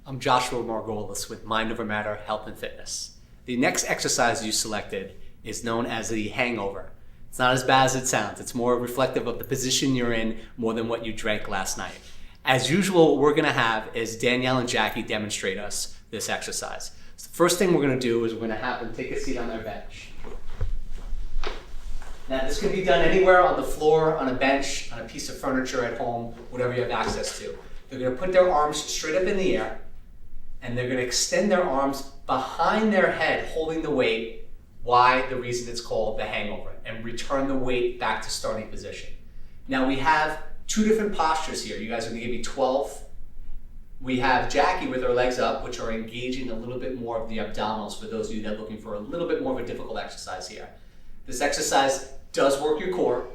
I'm Joshua Margolis with Mind Over Matter Health and Fitness. The next exercise you selected is known as the Hangover. It's not as bad as it sounds. It's more reflective of the position you're in more than what you drank last night. As usual, what we're going to have is Danielle and Jackie demonstrate us this exercise. So the first thing we're going to do is we're going to have them take a seat on their bench. Now this can be done anywhere on the floor, on a bench, on a piece of furniture at home, whatever you have access to. They're going to put their arms straight up in the air, and they're going to extend their arms behind their head, holding the weight. Why? The reason it's called the hangover, and return the weight back to starting position. Now we have two different postures here. You guys are going to give me 12. We have Jackie with her legs up, which are engaging a little bit more of the abdominals for those of you that are looking for a little bit more of a difficult exercise here. This exercise does work your core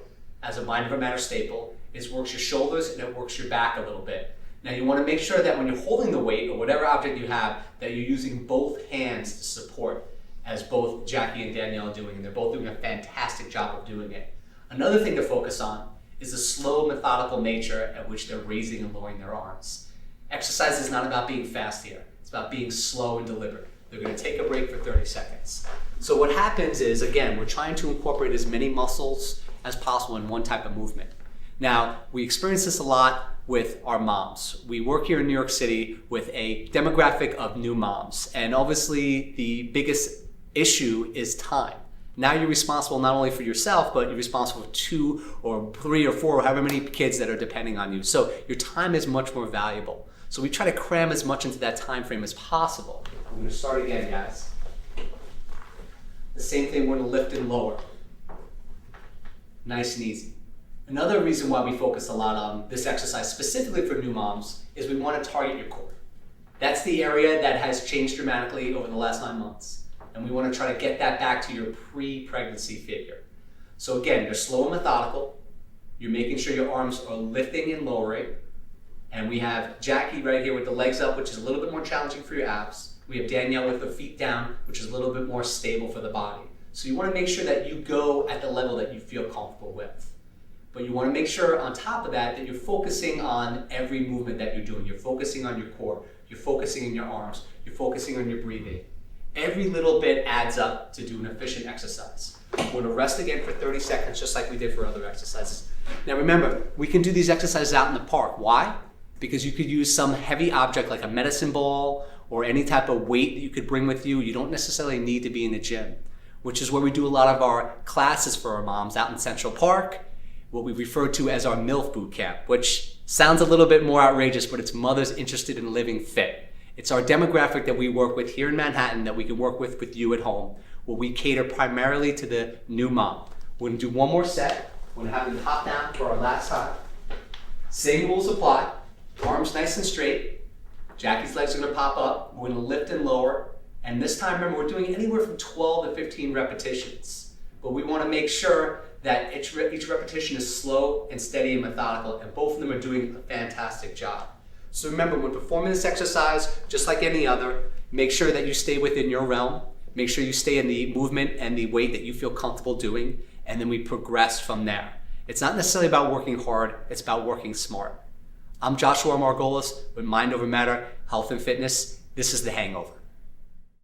as a Mind Over Matter staple. It works your shoulders and it works your back a little bit. Now you want to make sure that when you're holding the weight or whatever object you have, that you're using both hands to support, as both Jackie and Danielle are doing, and they're both doing a fantastic job of doing it. Another thing to focus on is the slow, methodical nature at which they're raising and lowering their arms. Exercise is not about being fast here. It's about being slow and deliberate. They're going to take a break for 30 seconds. So what happens is, again, we're trying to incorporate as many muscles as possible in one type of movement. Now, we experience this a lot with our moms. We work here in New York City with a demographic of new moms, and obviously the biggest issue is time. Now you're responsible not only for yourself, but you're responsible for 2 or 3 or 4 or however many kids that are depending on you. So your time is much more valuable. So we try to cram as much into that time frame as possible. I'm going to start again, guys. The same thing, we're going to lift and lower. Nice and easy. Another reason why we focus a lot on this exercise, specifically for new moms, is we want to target your core. That's the area that has changed dramatically over the last 9 months. And we want to try to get that back to your pre-pregnancy figure. So again, you're slow and methodical. You're making sure your arms are lifting and lowering. And we have Jackie right here with the legs up, which is a little bit more challenging for your abs. We have Danielle with the feet down, which is a little bit more stable for the body. So you want to make sure that you go at the level that you feel comfortable with. But you want to make sure on top of that you're focusing on every movement that you're doing. You're focusing on your core. You're focusing on your arms. You're focusing on your breathing. Every little bit adds up to do an efficient exercise. We're going to rest again for 30 seconds, just like we did for other exercises. Now remember, we can do these exercises out in the park. Why? Because you could use some heavy object like a medicine ball or any type of weight that you could bring with you. You don't necessarily need to be in the gym, which is where we do a lot of our classes for our moms out in Central Park, what we refer to as our MILF boot camp, which sounds a little bit more outrageous, but it's mothers interested in living fit. It's our demographic that we work with here in Manhattan that we can work with you at home, where we cater primarily to the new mom. We're going to do one more set. We're going to have them hop down for our last time. Same rules apply. Arms nice and straight. Jackie's legs are going to pop up. We're going to lift and lower. And this time, remember, we're doing anywhere from 12 to 15 repetitions. But we want to make sure that each repetition is slow and steady and methodical, and both of them are doing a fantastic job. So remember, when performing this exercise, just like any other, make sure that you stay within your realm. Make sure you stay in the movement and the weight that you feel comfortable doing, and then we progress from there. It's not necessarily about working hard, it's about working smart. I'm Joshua Margolis with Mind Over Matter Health and Fitness. This is the Hangover.